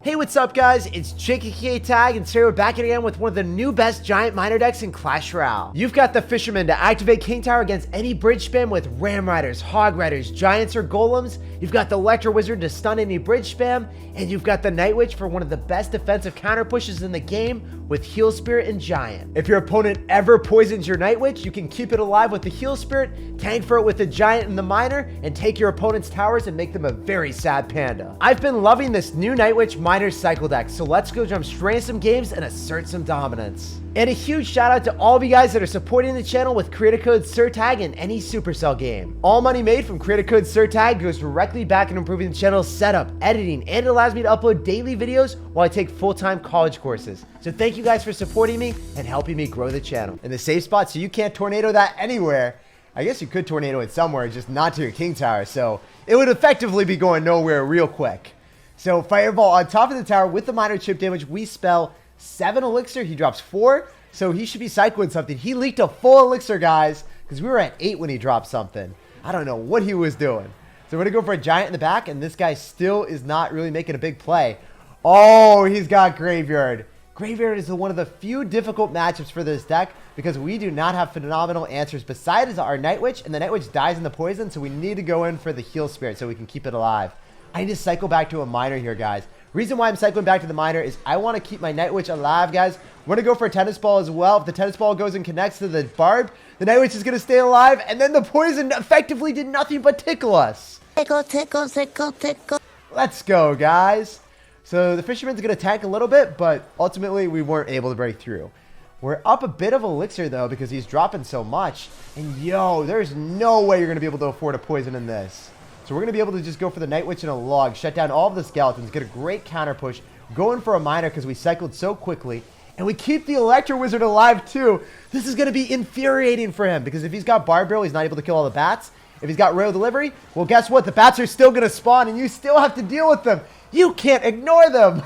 Hey, what's up guys? It's SirTagCR and today we're back again with one of the new best giant miner decks in Clash Royale. You've got the Fisherman to activate King Tower against any bridge spam with Ram Riders, Hog Riders, Giants, or Golems. You've got the Electro Wizard to stun any bridge spam, and you've got the Night Witch for one of the best defensive counter pushes in the game with Heal Spirit and Giant. If your opponent ever poisons your Night Witch, you can keep it alive with the Heal Spirit, tank for it with the Giant and the Miner, and take your opponent's towers and make them a very sad panda. I've been loving this new Night Witch Miner cycle deck, so let's go jump straight into some games and assert some dominance. And a huge shout out to all of you guys that are supporting the channel with creator code SirTag in any Supercell game. All money made from creator code SirTag goes directly back in improving the channel's setup, editing, and it allows me to upload daily videos while I take full-time college courses. So thank you guys for supporting me and helping me grow the channel. In the safe spot so you can't tornado that anywhere. I guess you could tornado it somewhere, just not to your King Tower, so it would effectively be going nowhere real quick. So Fireball on top of the tower with the minor chip damage, we spell 7 elixir, he drops 4, so he should be cycling something. He leaked a full elixir, guys, because we were at 8 when he dropped something. I don't know what he was doing. So we're going to go for a Giant in the back, and this guy still is not really making a big play. Oh, he's got Graveyard. Graveyard is one of the few difficult matchups for this deck because we do not have phenomenal answers besides our Night Witch, and the Night Witch dies in the poison, so we need to go in for the Heal Spirit so we can keep it alive. I need to cycle back to a miner here, guys. Reason why I'm cycling back to the miner is I want to keep my Night Witch alive, guys. We're going to go for a tennis ball as well. If the tennis ball goes and connects to the barb, the Night Witch is going to stay alive, and then the poison effectively did nothing but tickle us. Tickle, tickle, tickle, tickle. Let's go, guys. So the Fisherman's going to tank a little bit, but ultimately we weren't able to break through. We're up a bit of elixir, though, because he's dropping so much. And, yo, there's no way you're going to be able to afford a poison in this. So we're going to be able to just go for the Night Witch and a log, shut down all of the skeletons, get a great counter push, go in for a miner because we cycled so quickly, and we keep the Electro Wizard alive too. This is going to be infuriating for him because if he's got Barb Barrel, he's not able to kill all the bats. If he's got Royal Delivery, well, guess what? The bats are still going to spawn and you still have to deal with them. You can't ignore them.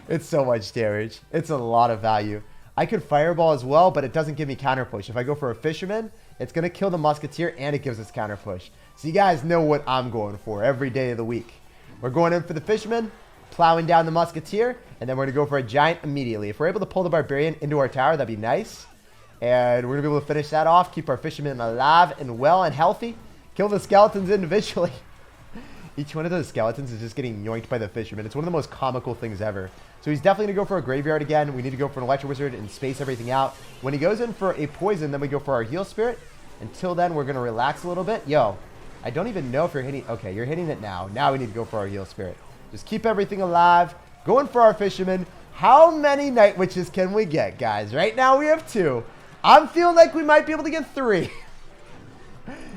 It's so much damage. It's a lot of value. I could Fireball as well, but it doesn't give me counter push. If I go for a Fisherman, it's going to kill the Musketeer and it gives us counter push. So you guys know what I'm going for every day of the week. We're going in for the Fisherman, plowing down the Musketeer, and then we're going to go for a Giant immediately. If we're able to pull the Barbarian into our tower, that'd be nice. And we're going to be able to finish that off, keep our Fisherman alive and well and healthy, kill the skeletons individually. Each one of those skeletons is just getting yoinked by the Fisherman. It's one of the most comical things ever. So he's definitely going to go for a Graveyard again. We need to go for an Electro Wizard and space everything out. When he goes in for a Poison, then we go for our Heal Spirit. Until then, we're going to relax a little bit. Yo, I don't even know if you're hitting... Okay, you're hitting it now. Now we need to go for our Heal Spirit. Just keep everything alive. Going for our Fisherman. How many Night Witches can we get, guys? Right now we have 2. I'm feeling like we might be able to get 3.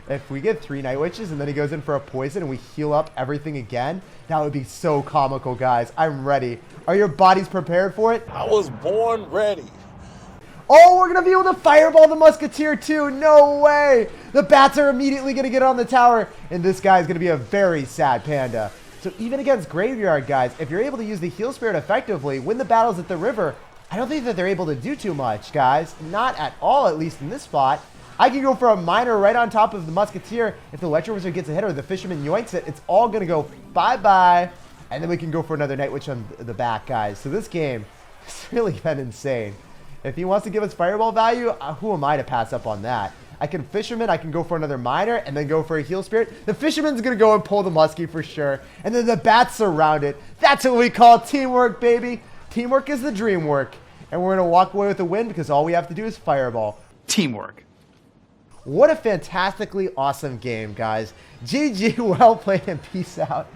If we get 3 Night Witches and then he goes in for a Poison and we heal up everything again, that would be so comical, guys. I'm ready. Are your bodies prepared for it? I was born ready. Oh, we're going to be able to Fireball the Musketeer too. No way. The bats are immediately going to get on the tower. And this guy is going to be a very sad panda. So even against Graveyard, guys, if you're able to use the Heal Spirit effectively, win the battles at the river, I don't think that they're able to do too much, guys. Not at all, at least in this spot. I can go for a miner right on top of the Musketeer. If the Electro Wizard gets a hit or the Fisherman yoinks it, it's all going to go bye-bye. And then we can go for another Night Witch on the back, guys. So this game has really been insane. If he wants to give us Fireball value, who am I to pass up on that? I can Fisherman, I can go for another Miner, and then go for a Heal Spirit. The Fisherman's going to go and pull the Muskie for sure. And then the bats surround it. That's what we call teamwork, baby. Teamwork is the dream work. And we're going to walk away with a win because all we have to do is Fireball. Teamwork. What a fantastically awesome game, guys. GG, well played, and peace out.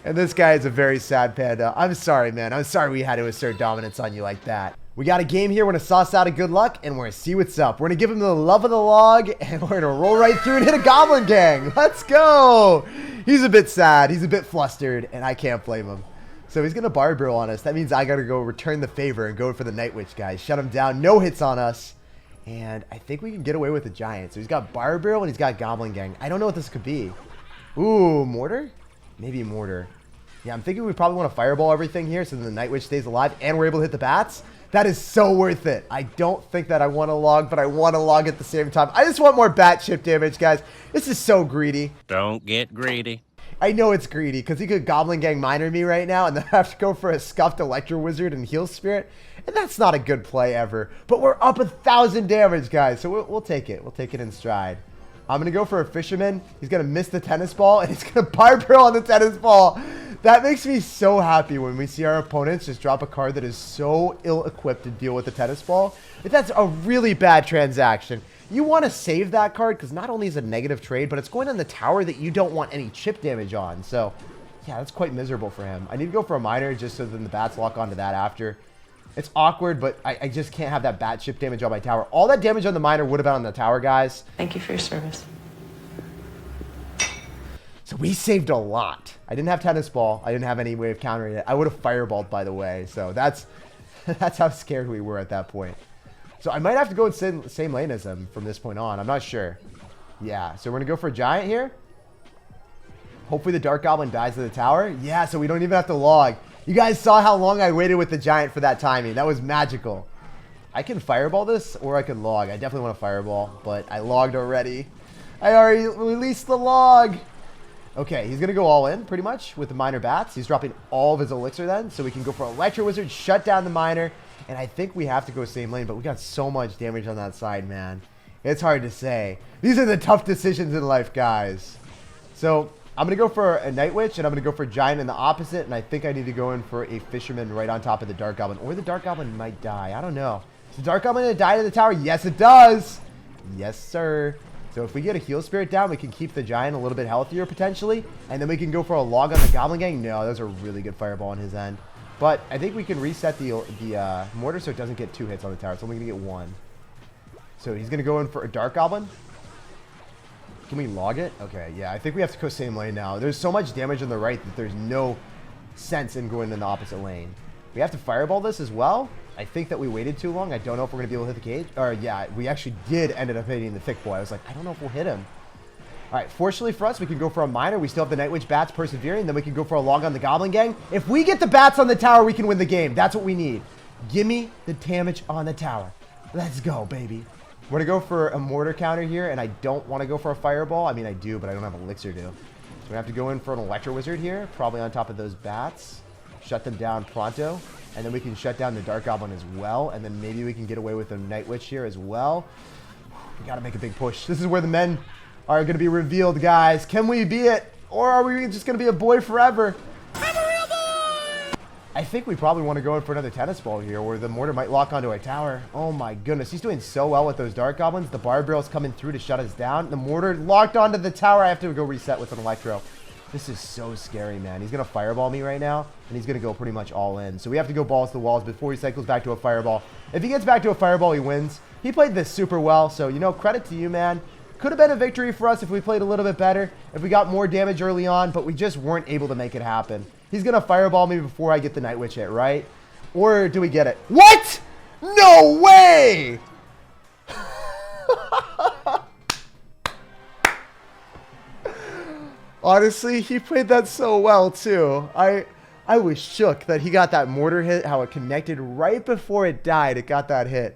And this guy is a very sad panda. I'm sorry, man. I'm sorry we had to assert dominance on you like that. We got a game here. We're going to sauce out a good luck, and we're going to see what's up. We're going to give him the love of the log, and we're going to roll right through and hit a Goblin Gang. Let's go. He's a bit sad. He's a bit flustered, and I can't blame him. So he's going to Barb Barrel on us. That means I got to go return the favor and go for the Night Witch, guys. Shut him down. No hits on us. And I think we can get away with the Giant. So he's got Barb Barrel, and he's got Goblin Gang. I don't know what this could be. Ooh, Mortar? Maybe Mortar. Yeah, I'm thinking we probably want to Fireball everything here so the Night Witch stays alive and we're able to hit the bats. That is so worth it. I don't think that I want to log, but I want to log at the same time. I just want more bat chip damage, guys. This is so greedy. Don't get greedy. I know it's greedy because he could Goblin Gang Miner me right now and then have to go for a Scuffed Electro Wizard and Heal Spirit. And that's not a good play ever. But we're up 1,000 damage, guys. So we'll take it. We'll take it in stride. I'm going to go for a Fisherman. He's going to miss the Tennis Ball, and he's going to Barbarrel on the Tennis Ball. That makes me so happy when we see our opponents just drop a card that is so ill-equipped to deal with the Tennis Ball. But that's a really bad transaction. You want to save that card because not only is it a negative trade, but it's going on the tower that you don't want any chip damage on. So, yeah, that's quite miserable for him. I need to go for a Miner just so then the bats lock onto that after. It's awkward, but I just can't have that bat chip damage on my tower. All that damage on the Miner would have been on the tower, guys. Thank you for your service. So we saved a lot. I didn't have Tennis Ball. I didn't have any way of countering it. I would have Fireballed, by the way. So that's how scared we were at that point. So I might have to go in same lane as him from this point on. I'm not sure. Yeah, so we're going to go for a Giant here. Hopefully the Dark Goblin dies to the tower. Yeah, so we don't even have to log. You guys saw how long I waited with the Giant for that timing. That was magical. I can Fireball this or I can log. I definitely want to Fireball, but I logged already. I already released the log. Okay, he's going to go all in pretty much with the Miner Bats. He's dropping all of his Elixir then, so we can go for Electro Wizard, shut down the Miner, and I think we have to go same lane, but we got so much damage on that side, man. It's hard to say. These are the tough decisions in life, guys. So I'm going to go for a Night Witch, and I'm going to go for Giant in the opposite, and I think I need to go in for a Fisherman right on top of the Dark Goblin, or the Dark Goblin might die. I don't know. Is the Dark Goblin going to die to the tower? Yes, it does. Yes, sir. So if we get a Heal Spirit down, we can keep the Giant a little bit healthier potentially. And then we can go for a log on the Goblin Gang. No, that was a really good Fireball on his end. But I think we can reset the Mortar so it doesn't get 2 hits on the tower. It's only going to get 1. So he's going to go in for a Dark Goblin. Can we log it? Okay, yeah. I think we have to go same lane now. There's so much damage on the right that there's no sense in going in the opposite lane. We have to Fireball this as well. I think that we waited too long. I don't know if we're going to be able to hit the cage. Or, yeah, we actually did ended up hitting the Thick Boy. I was like, I don't know if we'll hit him. All right, fortunately for us, we can go for a Miner. We still have the Night Witch Bats persevering. Then we can go for a log on the Goblin Gang. If we get the Bats on the tower, we can win the game. That's what we need. Give me the damage on the tower. Let's go, baby. We're going to go for a Mortar counter here, and I don't want to go for a Fireball. I mean, I do, but I don't have Elixir to. So we have to go in for an Electro Wizard here, probably on top of those Bats. Shut them down pronto. And then we can shut down the Dark Goblin as well. And then maybe we can get away with a Night Witch here as well. We got to make a big push. This is where the men are going to be revealed, guys. Can we be it? Or are we just going to be a boy forever? I'm a real boy! I think we probably want to go in for another Tennis Ball here where the Mortar might lock onto our tower. Oh my goodness. He's doing so well with those Dark Goblins. The Barbarrel's coming through to shut us down. The Mortar locked onto the tower. I have to go reset with an Electro. This is so scary, man. He's going to Fireball me right now, and he's going to go pretty much all in. So we have to go balls to the walls before he cycles back to a Fireball. If he gets back to a Fireball, he wins. He played this super well, so, you know, credit to you, man. Could have been a victory for us if we played a little bit better, if we got more damage early on, but we just weren't able to make it happen. He's going to Fireball me before I get the Night Witch hit, right? Or do we get it? What? No way! Honestly, he played that so well, too. I was shook that he got that Mortar hit, how it connected right before it died. It got that hit.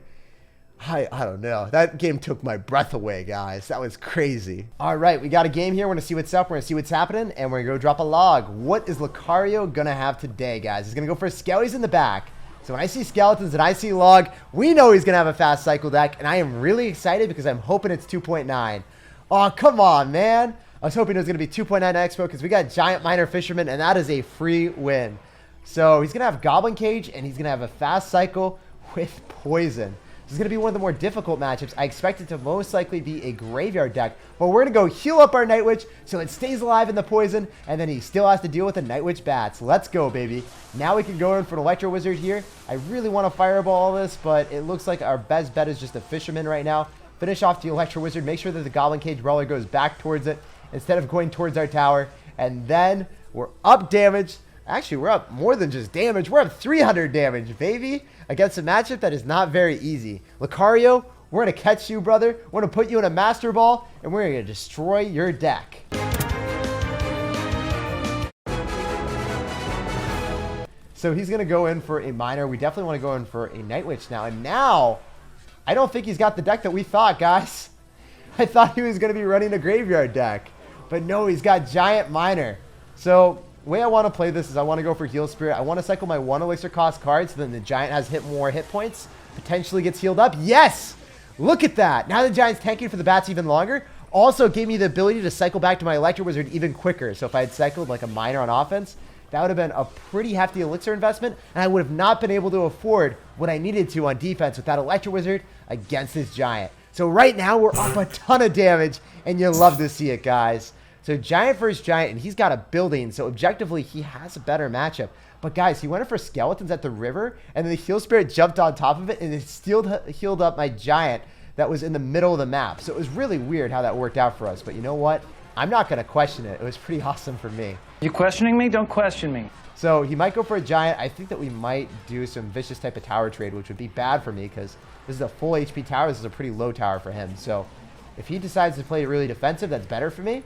I don't know. That game took my breath away, guys. That was crazy. All right, we got a game here. We're going to see what's up. We're going to see what's happening, and we're going to go drop a log. What is Lucario going to have today, guys? He's going to go for Skellies in the back. So when I see Skeletons and I see log, we know he's going to have a fast cycle deck, and I am really excited because I'm hoping it's 2.9. Oh, come on, man. I was hoping it was going to be 2.9 Expo because we got Giant Miner Fisherman, and that is a free win. So he's going to have Goblin Cage, and he's going to have a fast cycle with Poison. This is going to be one of the more difficult matchups. I expect it to most likely be a Graveyard deck, but we're going to go heal up our Night Witch so it stays alive in the Poison, and then he still has to deal with the Night Witch Bats. Let's go, baby. Now we can go in for an Electro Wizard here. I really want to Fireball all this, but it looks like our best bet is just a Fisherman right now. Finish off the Electro Wizard. Make sure that the Goblin Cage Brawler goes back towards it instead of going towards our tower. And then we're up damage. Actually, we're up more than just damage. We're up 300 damage, baby, against a matchup that is not very easy. Lucario, we're going to catch you, brother. We're going to put you in a Master Ball, and we're going to destroy your deck. So he's going to go in for a Miner. We definitely want to go in for a Night Witch now. And now, I don't think he's got the deck that we thought, guys. I thought he was going to be running a Graveyard deck. But no, he's got Giant Miner. So the way I want to play this is I want to go for Heal Spirit. I want to cycle my 1 elixir cost card so then the giant has more hit points, potentially gets healed up. Yes! Look at that. Now the giant's tanking for the bats even longer. Also gave me the ability to cycle back to my Electro Wizard even quicker. So if I had cycled like a miner on offense, that would have been a pretty hefty elixir investment, and I would have not been able to afford what I needed to on defense with that Electro Wizard against this giant. So right now we're up a ton of damage, and you love to see it, guys. So giant versus giant, and he's got a building, so objectively he has a better matchup. But guys, he went for skeletons at the river, and then the Heal Spirit jumped on top of it, and it healed up my giant that was in the middle of the map. So it was really weird how that worked out for us. But you know what? I'm not going to question it. It was pretty awesome for me. You questioning me? Don't question me. So he might go for a giant. I think that we might do some vicious type of tower trade, which would be bad for me because this is a full HP tower. This is a pretty low tower for him. So if he decides to play really defensive, that's better for me.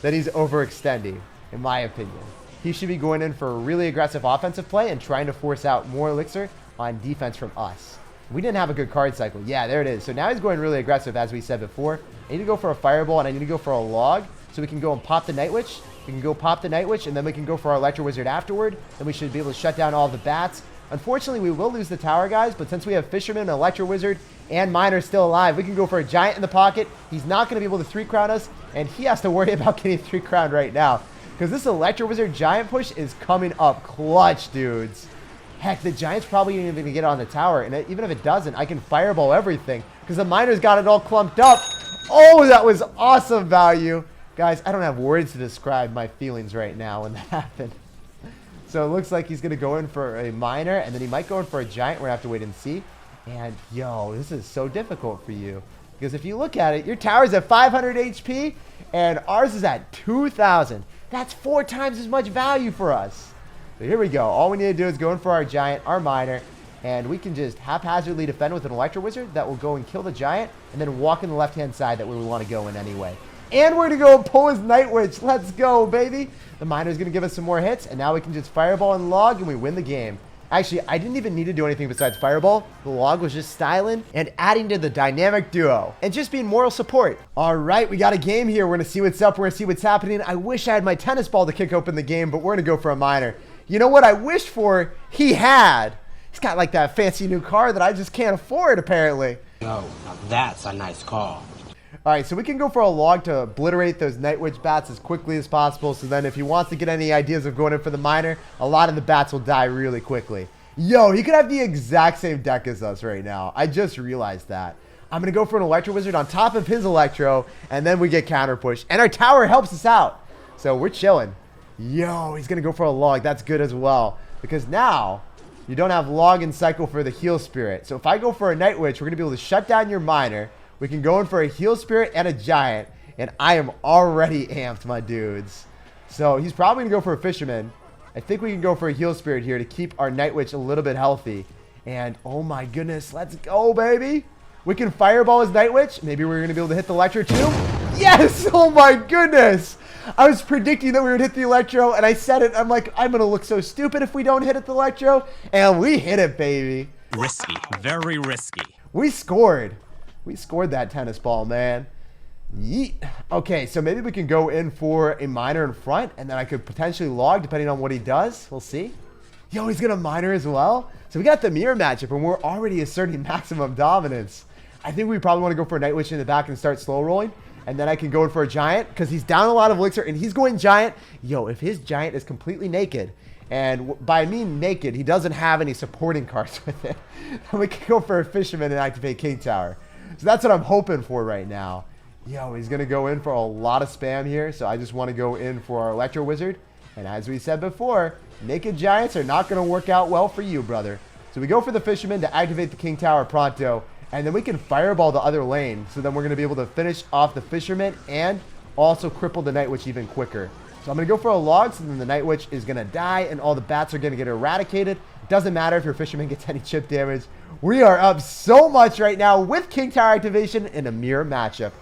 Then he's overextending, in my opinion. He should be going in for a really aggressive offensive play and trying to force out more elixir on defense from us. We didn't have a good card cycle. Yeah, there it is. So now he's going really aggressive, as we said before. I need to go for a fireball, and I need to go for a log, so we can go and pop the Night Witch. We can go pop the Night Witch, and then we can go for our Electro Wizard afterward. Then we should be able to shut down all the bats. Unfortunately, we will lose the tower, guys, but since we have Fisherman, Electro Wizard, and Miner still alive, we can go for a giant in the pocket. He's not going to be able to 3-crown us, and he has to worry about getting 3-crowned right now, because this Electro Wizard giant push is coming up clutch, dudes. Heck, the giant's probably even going to get on the tower, and even if it doesn't, I can fireball everything, because the miner's got it all clumped up. Oh, that was awesome value. Guys, I don't have words to describe my feelings right now when that happened. So it looks like he's going to go in for a miner, and then he might go in for a giant. We're going to have to wait and see. And, yo, this is so difficult for you. Because if you look at it, your tower's at 500 HP, and ours is at 2,000. That's 4 times as much value for us. So here we go. All we need to do is go in for our giant, our miner, and we can just haphazardly defend with an Electro Wizard that will go and kill the giant, and then walk in the left-hand side that we would want to go in anyway. And we're going to go and pull his Night Witch. Let's go, baby. The miner's going to give us some more hits, and now we can just fireball and log, and we win the game. Actually, I didn't even need to do anything besides fireball. The log was just styling and adding to the dynamic duo and just being moral support. All right, we got a game here. We're going to see what's up. We're going to see what's happening. I wish I had my tennis ball to kick open the game, but we're going to go for a miner. You know what I wished for? He had. He's got like that fancy new car that I just can't afford, apparently. No, now that's a nice car. All right, so we can go for a log to obliterate those Night Witch bats as quickly as possible. So then if he wants to get any ideas of going in for the miner, a lot of the bats will die really quickly. Yo, he could have the exact same deck as us right now. I just realized that. I'm going to go for an Electro Wizard on top of his Electro, and then we get counter push. And our tower helps us out. So we're chilling. Yo, he's going to go for a log. That's good as well. Because now you don't have log and cycle for the Heal Spirit. So if I go for a Night Witch, we're going to be able to shut down your miner. We can go in for a Heal Spirit and a giant. And I am already amped, my dudes. So he's probably going to go for a Fisherman. I think we can go for a Heal Spirit here to keep our Night Witch a little bit healthy. And oh my goodness, let's go, baby. We can fireball his Night Witch. Maybe we're going to be able to hit the Electro too. Yes! Oh my goodness! I was predicting that we would hit the Electro, and I said it. I'm like, I'm going to look so stupid if we don't hit it the Electro. And we hit it, baby. Risky. Very risky. We scored. We scored that tennis ball, man. Yeet. Okay, so maybe we can go in for a miner in front, and then I could potentially log depending on what he does. We'll see. Yo, he's going to miner as well. So we got the mirror matchup, and we're already asserting maximum dominance. I think we probably want to go for a Night Witch in the back and start slow rolling. And then I can go in for a giant because he's down a lot of elixir, and he's going giant. Yo, if his giant is completely naked, and by I mean naked, he doesn't have any supporting cards with it, then we can go for a Fisherman and activate King Tower. So that's what I'm hoping for right now. Yo, he's going to go in for a lot of spam here, so I just want to go in for our Electro Wizard. And as we said before, naked giants are not going to work out well for you, brother. So we go for the Fisherman to activate the King Tower pronto, and then we can fireball the other lane, so then we're going to be able to finish off the Fisherman and also cripple the Night Witch even quicker. So I'm going to go for a log, so then the Night Witch is going to die, and all the bats are going to get eradicated. It doesn't matter if your Fisherman gets any chip damage. We are up so much right now with King Tower activation in a mirror matchup.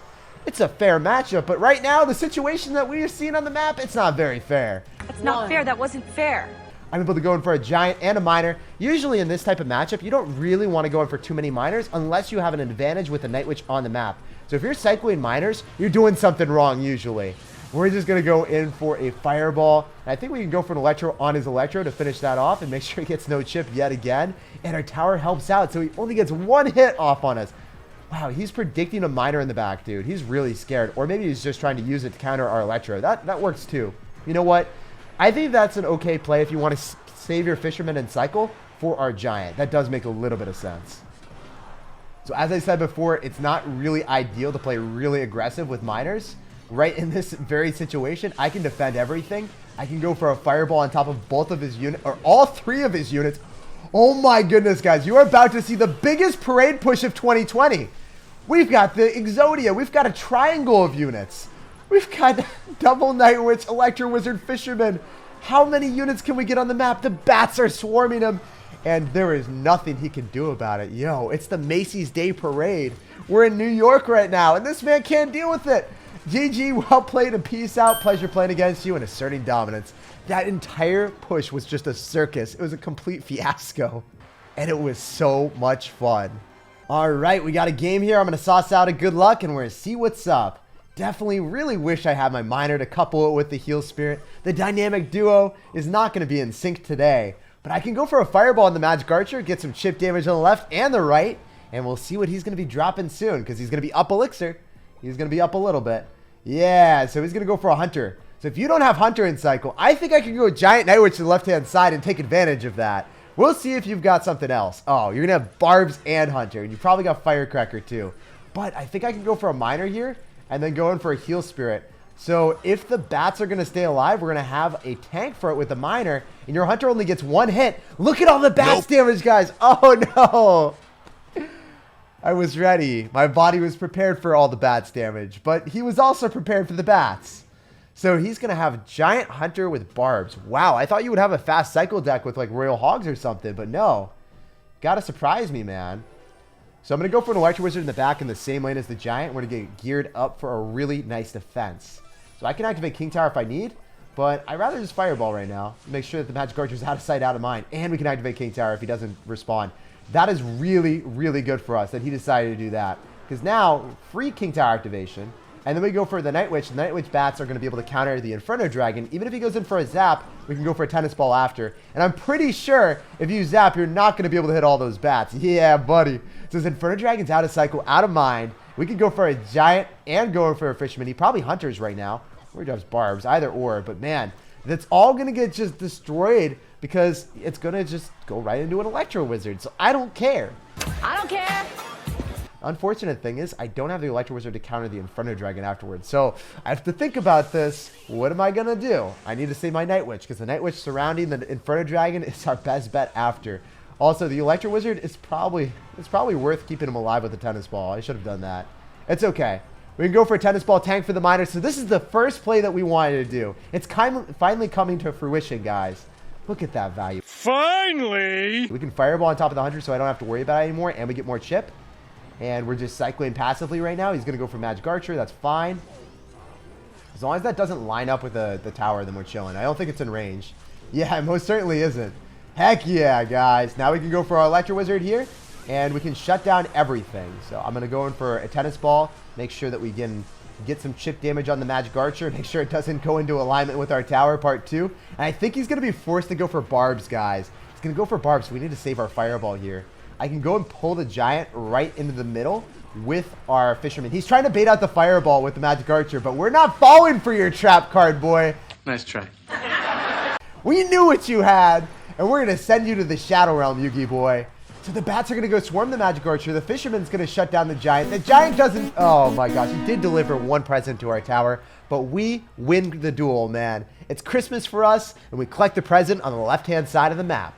It's a fair matchup, but right now, the situation that we are seeing on the map, it's not very fair. That's not fair. That wasn't fair. I'm able to go in for a giant and a miner. Usually in this type of matchup, you don't really want to go in for too many miners unless you have an advantage with the Night Witch on the map. So if you're cycling miners, you're doing something wrong usually. We're just going to go in for a fireball. And I think we can go for an electro on his electro to finish that off and make sure he gets no chip yet again. And our tower helps out, so he only gets one hit off on us. Wow, he's predicting a miner in the back, dude. He's really scared. Or maybe he's just trying to use it to counter our electro. That works too. You know what? I think that's an okay play if you want to save your fisherman and cycle for our giant. That does make a little bit of sense. So as I said before, it's not really ideal to play really aggressive with miners. Right in this very situation, I can defend everything. I can go for a fireball on top of both of his units, or all three of his units. Oh my goodness, guys. You are about to see the biggest parade push of 2020. We've got the Exodia. We've got a triangle of units. We've got double Night Witch, Electro Wizard, Fisherman. How many units can we get on the map? The bats are swarming him, and there is nothing he can do about it. Yo, it's the Macy's Day Parade. We're in New York right now, and this man can't deal with it. GG, well played, and peace out. Pleasure playing against you and asserting dominance. That entire push was just a circus. It was a complete fiasco, and it was so much fun. All right, we got a game here. I'm going to sauce out a good luck, and we're going to see what's up. Definitely really wish I had my miner to couple it with the heal spirit. The dynamic duo is not going to be in sync today, but I can go for a fireball on the magic archer, get some chip damage on the left and the right, and we'll see what he's going to be dropping soon, because he's going to be up elixir. He's going to be up a little bit. Yeah, so he's going to go for a hunter. So if you don't have hunter in cycle, I think I can go giant Night Witch to the left-hand side and take advantage of that. We'll see if you've got something else. Oh, you're going to have barbs and hunter, and you probably got firecracker too. But I think I can go for a miner here and then go in for a heal spirit. So if the bats are going to stay alive, we're going to have a tank for it with the miner, and your hunter only gets one hit. Look at all the bats damage, guys. Oh, no. I was ready. My body was prepared for all the bats damage, but he was also prepared for the bats. So he's going to have giant hunter with barbs. Wow, I thought you would have a fast cycle deck with like Royal Hogs or something, but no. Got to surprise me, man. So I'm going to go for an Electro Wizard in the back in the same lane as the Giant. We're going to get geared up for a really nice defense. So I can activate King Tower if I need, but I'd rather just Fireball right now. Make sure that the Magic Archer is out of sight, out of mind. And we can activate King Tower if he doesn't respond. That is really, really good for us that he decided to do that. Because now, free King Tower activation. And then we go for the Night Witch. The Night Witch bats are going to be able to counter the Inferno Dragon. Even if he goes in for a zap, we can go for a tennis ball after. And I'm pretty sure if you zap, you're not going to be able to hit all those bats. Yeah, buddy. So his Inferno Dragon's out of cycle, out of mind. We could go for a Giant and go for a Fisherman. He probably Hunters right now. Or he does Barbs, either or. But man, that's all going to get just destroyed because it's going to just go right into an Electro Wizard. So I don't care. I don't care. Unfortunate thing is, I don't have the Electro Wizard to counter the Inferno Dragon afterwards. So I have to think about this. What am I going to do? I need to save my Night Witch because the Night Witch surrounding the Inferno Dragon is our best bet after. Also, the Electro Wizard is probably worth keeping him alive with the tennis ball. I should have done that. It's okay. We can go for a tennis ball tank for the miner. So this is the first play that we wanted to do. It's finally coming to fruition, guys. Look at that value. Finally! We can Fireball on top of the Hunter so I don't have to worry about it anymore, and we get more chip. And we're just cycling passively right now. He's going to go for Magic Archer. That's fine. As long as that doesn't line up with the tower, then we're chilling. I don't think it's in range. Yeah, it most certainly isn't. Heck yeah, guys. Now we can go for our Electro Wizard here. And we can shut down everything. So I'm going to go in for a tennis ball. Make sure that we can get some chip damage on the Magic Archer. Make sure it doesn't go into alignment with our tower, part 2. And I think he's going to be forced to go for Barbs, guys. He's going to go for Barbs, so we need to save our Fireball here. I can go and pull the Giant right into the middle with our Fisherman. He's trying to bait out the Fireball with the Magic Archer, but we're not falling for your trap card, boy. Nice try. We knew what you had, and we're going to send you to the Shadow Realm, Yugi boy. So the bats are going to go swarm the Magic Archer. The Fisherman's going to shut down the Giant. The Giant doesn't... Oh, my gosh. He did deliver one present to our tower, but we win the duel, man. It's Christmas for us, and we collect the present on the left-hand side of the map.